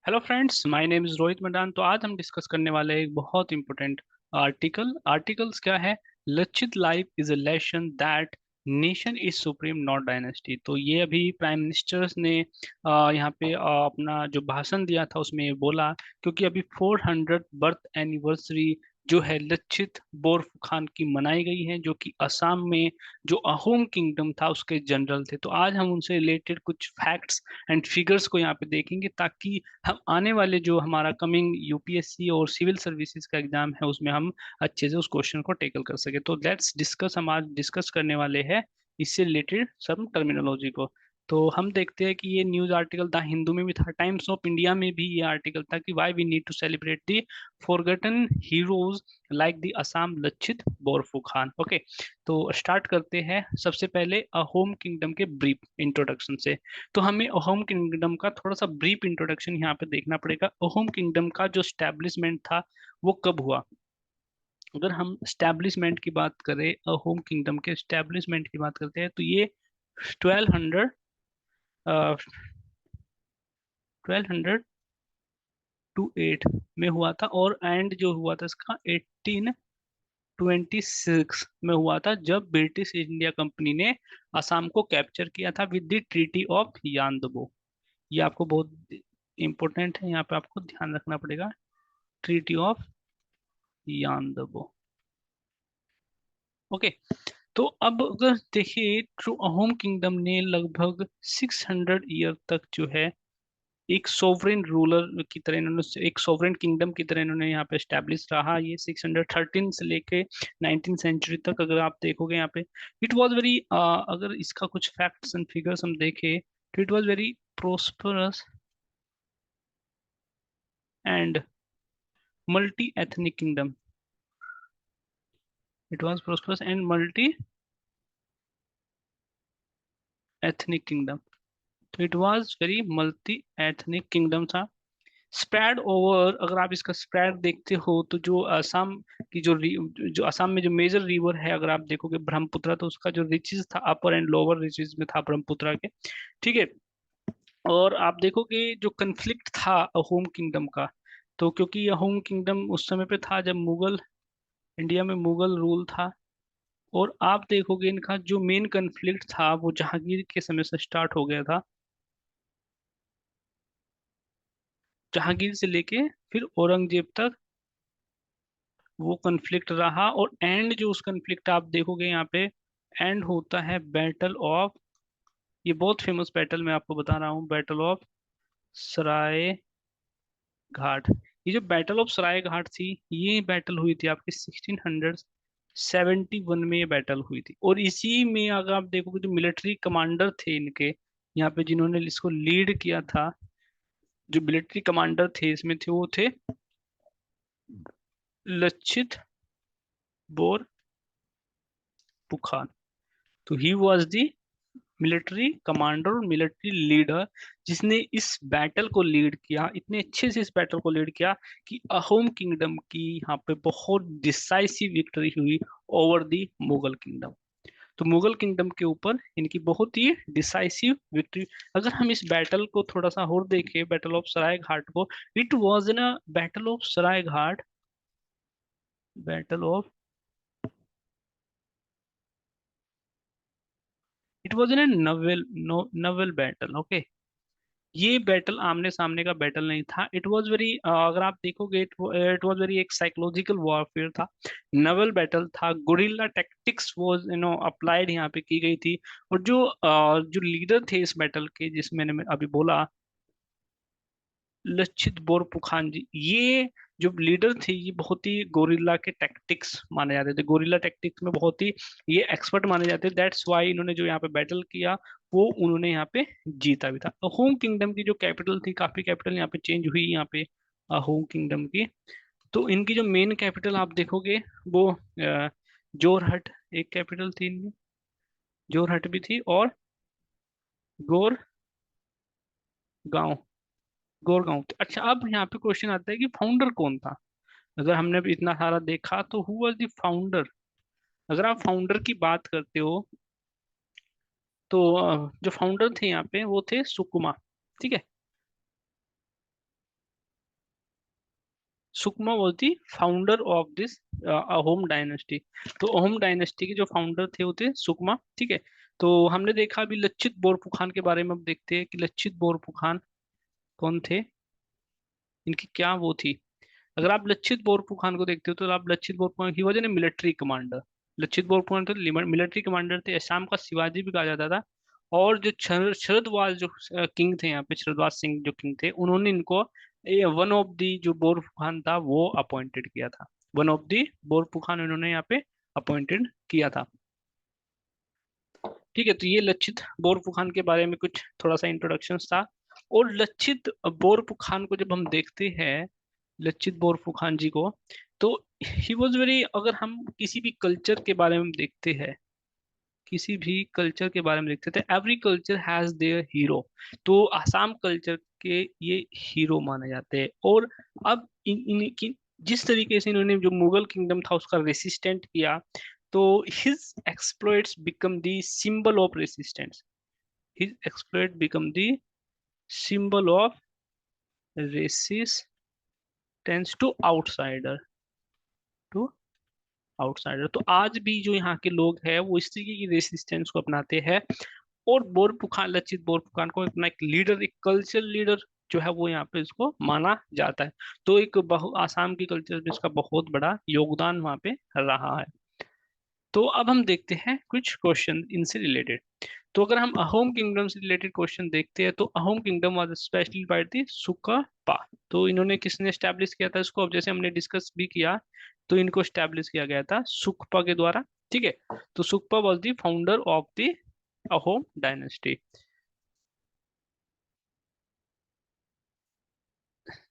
Hello friends, my name is Rohit मैदान। तो आज हम डिस्कस करने वाले हैं एक बहुत इंपॉर्टेंट आर्टिकल्स क्या है? Lachit life is a lesson that nation is supreme not dynasty. तो ये अभी प्राइम मिनिस्टर्स ने यहाँ पे अपना जो भाषण दिया था उसमें ये बोला, क्योंकि अभी 400 बर्थ एनिवर्सरी जो है लचित बोरफुखान की मनाई गई है, जो कि असम में जो अहोम किंगडम था उसके जनरल थे। तो आज हम उनसे रिलेटेड कुछ फैक्ट्स एंड फिगर्स को यहाँ पे देखेंगे, ताकि हम आने वाले जो हमारा कमिंग यूपीएससी और सिविल सर्विसेज का एग्जाम है उसमें हम अच्छे से उस क्वेश्चन को टेकल कर सके। तो लेट्स डिस्कस, हम आज डिस्कस करने वाले हैं इससे रिलेटेड सब टर्मिनोलॉजी को। तो हम देखते हैं कि ये न्यूज आर्टिकल द हिंदू में भी था, टाइम्स ऑफ इंडिया में भी ये आर्टिकल था कि why we need to celebrate the forgotten heroes like the Assam Lachit Borphukan. Okay, तो स्टार्ट करते हैं सबसे पहले अहोम किंगडम के ब्रीफ इंट्रोडक्शन से। तो हमें अहोम किंगडम का थोड़ा सा ब्रीफ इंट्रोडक्शन यहाँ पे देखना पड़ेगा। अहोम किंगडम का जो स्टैब्लिशमेंट था वो कब हुआ? अगर हम स्टैब्लिशमेंट की बात करें, अहोम किंगडम के स्टैब्लिशमेंट की बात करते हैं, तो ये 1200 1200 टू 8 में हुआ था, और एंड जो हुआ था इसका 1826 में हुआ था, जब ब्रिटिश इंडिया कंपनी ने असम को कैप्चर किया था विद द ट्रीटी ऑफ यांदबो। ये आपको बहुत इंपॉर्टेंट है, यहाँ पे आपको ध्यान रखना पड़ेगा। Treaty of यांदबो। ओके, तो अब अगर देखिए, ट्रू अहोम किंगडम ने लगभग 600 ईयर तक जो है एक सोवरेन रूलर की तरह इन्होंने, एक सोवरेन किंगडम की तरह इन्होंने यहाँ पे स्टैब्लिश रहा। ये 613 से लेके 19 सेंचुरी तक अगर आप देखोगे यहाँ पे, इट वाज वेरी, अगर इसका कुछ फैक्ट्स एंड फिगर्स हम देखें, तो it was very prosperous and multi ethnic kingdom. It was prosperous and multi ethnic kingdom. तो it was very multi ethnic kingdom था। स्प्रेड ओवर, अगर आप इसका स्प्रेड देखते हो, तो जो असम की जो असम में जो मेजर रिवर है, अगर आप देखोगे ब्रह्मपुत्र, तो उसका जो रिचेस था अपर एंड लोअर रिचेस में था ब्रह्मपुत्र के। ठीक है, और आप देखोगे जो कन्फ्लिक्ट था अहोम किंगडम का, तो क्योंकि अहोम किंगडम उस समय पे था जब मुगल, इंडिया में मुगल रूल था। और आप देखोगे इनका जो मेन कन्फ्लिक्ट था वो जहांगीर के समय से स्टार्ट हो गया था। जहांगीर से लेके फिर औरंगजेब तक वो कन्फ्लिक्ट रहा, और एंड जो उस कन्फ्लिक्ट आप देखोगे यहाँ पे, एंड होता है बैटल ऑफ, ये बहुत फेमस बैटल मैं आपको बता रहा हूँ, बैटल ऑफ सराय घाट। ये जो बैटल ऑफ सराय घाट थी, ये बैटल हुई थी आपकी 1671 में, ये बैटल हुई थी। और इसी में अगर आप देखोगे जो मिलिट्री कमांडर थे इनके यहाँ पे, जिन्होंने इसको लीड किया था, जो मिलिट्री कमांडर थे इसमें थे, वो थे लचित बोर पुखान। तो he was the military commander और मिलिट्री लीडर, जिसने इस बैटल को लीड किया, इतने अच्छे से इस बैटल को लीड किया कि अहोम किंगडम की यहाँ पे बहुत डिसाइसिव विक्ट्री हुई ओवर द मुगल किंगडम। तो मुगल किंगडम के ऊपर इनकी बहुत ही डिसाइसिव विक्ट्री। अगर हम इस बैटल को थोड़ा सा और देखें, बैटल ऑफ सराय घाट को, it was in battle of Saraighat, battle of, it was in naval, naval battle. Okay, ये बैटल आमने सामने का बैटल नहीं था। इट वाज वेरी, अगर आप देखोगे, इट वाज वेरी एक साइकोलॉजिकल वॉरफेयर था, नवल बैटल था, गुरिल्ला टैक्टिक्स वाज अप्लाइड यहाँ पे की गई थी। और जो लीडर थे इस बैटल के, जिसमें मैंने अभी बोला, लचित बोरपुखान जी, ये जो लीडर थे, ये बहुत ही गोरिल्ला के टैक्टिक्स माने जाते थे, गोरिल्ला टैक्टिक्स में बहुत ही ये एक्सपर्ट माने जाते थे। दैट्स वाई इन्होंने जो यहाँ पे बैटल किया, वो उन्होंने यहाँ पे जीता भी था। अहोम किंगडम की जो कैपिटल थी, काफी कैपिटल यहाँ पे चेंज हुई यहाँ पे अहोम किंगडम की। तो इनकी जो मेन कैपिटल आप देखोगे, वो जोरहट एक कैपिटल थी इनकी, जोरहट भी थी, और गोर गांव, गोरगांव। अच्छा, अब यहाँ पे क्वेश्चन आता है कि फाउंडर कौन था? अगर हमने अभी इतना सारा देखा, तो हु वाज द फाउंडर? अगर आप फाउंडर की बात करते हो, तो जो फाउंडर थे यहाँ पे वो थे सुकुमा। ठीक है, Sukma was the founder of this Ahom dynasty. तो अहोम डायनेस्टी के जो फाउंडर थे वो थे सुकमा, ठीक है। तो हमने देखा अभी लचित बोरफुखान के बारे में, अब देखते हैं कि लचित बोरफुखान कौन थे, इनकी क्या वो थी। अगर आप लचित बोरफुखान को देखते हो तो आप Lachit Borphukan he was an military commander. Lachit Borphukan तो मिलिट्री कमांडर थे, असम का शिवाजी भी कहा जाता था। और जो शरदवाज जो किंग थे यहाँ पे, शरदवाज सिंह जो किंग थे, उन्होंने इनको वन ऑफ दी जो बोरफुखान था वो अपॉइंटेड किया था। वन ऑफ दी बोरफुखान उन्होंने यहाँ पे अपॉइंटेड किया था। ठीक है, तो ये लचित बोरफुखान के बारे में कुछ थोड़ा सा इंट्रोडक्शन था। और लचित बोरफुखान को जब हम देखते हैं, लचित बोरफुखान जी को, तो ही वॉज वेरी, अगर हम किसी भी कल्चर के बारे में देखते हैं, किसी भी कल्चर के बारे में देखते थे, every culture has their hero. तो आसाम कल्चर के ये हीरो माने जाते हैं। और अब जिस तरीके से इन्होंने जो मुगल किंगडम था उसका रेसिस्टेंट किया, तो his exploits become the symbol of resistance. His exploit become the symbol of resistance to outsider, to outsider. तो आज भी जो यहाँ के लोग हैं वो इस तरीके की रेसिस्टेंस को अपनाते हैं। और बोरपुखान, लचित बोरपुखान को अपना एक लीडर, एक कल्चरल लीडर जो है वो यहाँ पे इसको माना जाता है। तो एक बहु आसाम की कल्चर में इसका बहुत बड़ा योगदान वहाँ पे रहा है। तो अब हम देखते हैं कुछ क्वेश्चन इनसे रिलेटेड। तो अगर हम अहोम किंगडम से रिलेटेड क्वेश्चन देखते हैं, तो Ahom kingdom was specially by the Sukaphaa. तो इन्होंने किसने स्टैब्लिश किया था इसको, अब जैसे हमने डिस्कस भी किया, तो इनको स्टैब्लिश किया गया था सुकपा के द्वारा, ठीक है। तो Sukapha was the founder of the Ahom dynasty,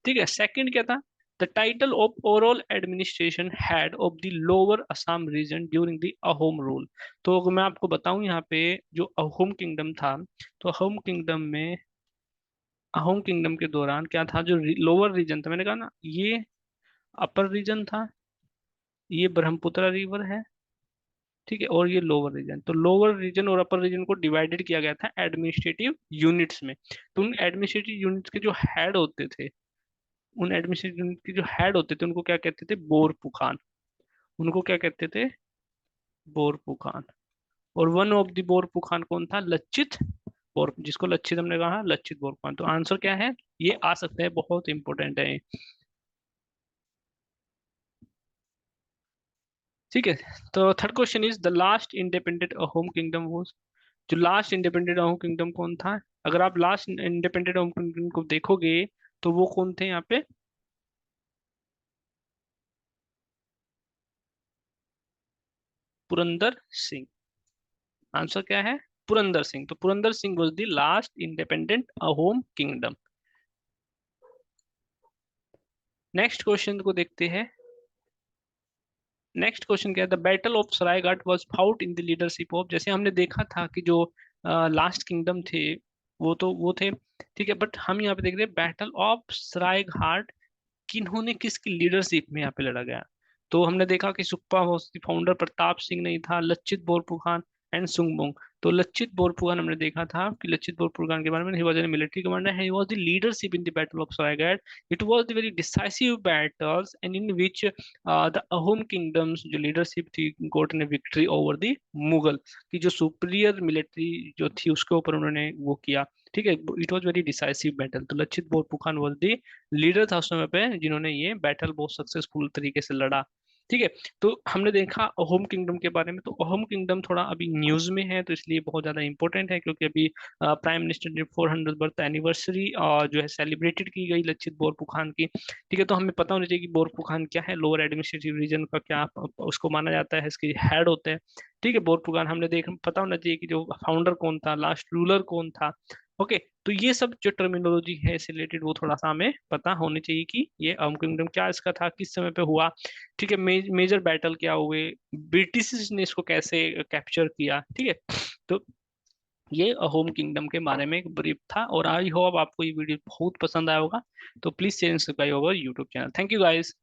ठीक है। सेकंड क्या था, the title of overall administration head of the lower Assam region during the Ahom rule. तो अगर मैं आपको बताऊं यहाँ पे, जो अहोम किंगडम था, तो अहोम किंगडम में, अहोम किंगडम के दौरान क्या था, जो लोअर रीजन था, मैंने कहा ना ये अपर रीजन था, ये ब्रह्मपुत्र रिवर है, ठीक है, और ये लोअर रीजन। तो लोअर रीजन और अपर रीजन को डिवाइडेड किया गया था एडमिनिस्ट्रेटिव यूनिट्स में। तो उन एडमिनिस्ट्रेटिव यूनिट्स के जो हेड होते थे, उन एडमिनिस्ट्रेटिव यूनिट के जो हेड होते थे उनको क्या कहते थे, बोरपुखान। उनको क्या कहते थे, बोरपुखान। और वन ऑफ द बोरपुखान कौन था, लचित बोर, जिसको लचित हमने कहा, लचित बोरपुखान। तो आंसर क्या है, ये आ सकता है, बहुत इंपॉर्टेंट है। ठीक है। तो third question is the last independent Ahom kingdom was. जो लास्ट इंडिपेंडेंट अहोम किंगडम कौन था, अगर आप लास्ट इंडिपेंडेंट अहोम किंगडम को देखोगे तो वो कौन थे यहाँ पे, पुरंदर सिंह। आंसर क्या है, पुरंदर सिंह। तो Purandar Singh was the last independent Ahom kingdom. Next question को देखते हैं। नेक्स्ट क्वेश्चन क्या है, the battle of Saraighat was fought in the leadership of. जैसे हमने देखा था कि जो लास्ट किंगडम थे वो थे, ठीक है। बट हम यहाँ पे देख रहे हैं बैटल ऑफ सरायघाट किन्होंने, किसकी लीडरशिप में यहाँ पे लड़ा गया। तो हमने देखा कि सुकपा फाउंडर प्रताप सिंह नहीं था, लचित बोरफुखान एंड सुंगबुंग। तो लचित बोरफुखान हमने देखा था कि लचित बोरफुखान के बारे में, he was a military commander, he was the leadership in the battle of Saraighat. It was the very decisive battles and in which the Ahom kingdoms जो लीडरशिप थी गोट ने विक्ट्री ओवर द मुगल, की जो सुपीरियर मिलिट्री जो थी उसके ऊपर उन्होंने वो किया, ठीक है। It was very decisive battle. तो लचित बोरफुखान वॉज द लीडर था उस समय पे जिन्होंने ये बैटल बहुत सक्सेसफुल तरीके से लड़ा, ठीक है। तो हमने देखा अहोम किंगडम के बारे में। तो अहोम किंगडम थोड़ा अभी न्यूज में है, तो इसलिए बहुत ज्यादा इंपॉर्टेंट है, क्योंकि अभी प्राइम मिनिस्टर ने 400 बर्थ एनिवर्सरी जो है सेलिब्रेटेड की गई लचित बोरफुखान की, ठीक है। तो हमें पता होना चाहिए कि बोरफुखान क्या है, लोअर एडमिनिस्ट्रेटिव रीजन का क्या उसको माना जाता है, इसके हेड होते हैं, ठीक है। बोरफुखान हमने देख, पता होना चाहिए कि जो फाउंडर कौन था, लास्ट रूलर कौन था, ओके। तो ये सब जो टर्मिनोलॉजी है इससे रिलेटेड वो थोड़ा सा हमें पता होनी चाहिए कि ये अहोम किंगडम क्या इसका था, किस समय पे हुआ, ठीक है। मेजर बैटल क्या हुए, ब्रिटिश ने इसको कैसे कैप्चर किया, ठीक है। तो ये अहोम किंगडम के बारे में एक ब्रीफ था, और आई होप आपको ये वीडियो बहुत पसंद आया होगा। तो प्लीज चैनल सब्सक्राइब होगा YouTube channel. Thank you guys.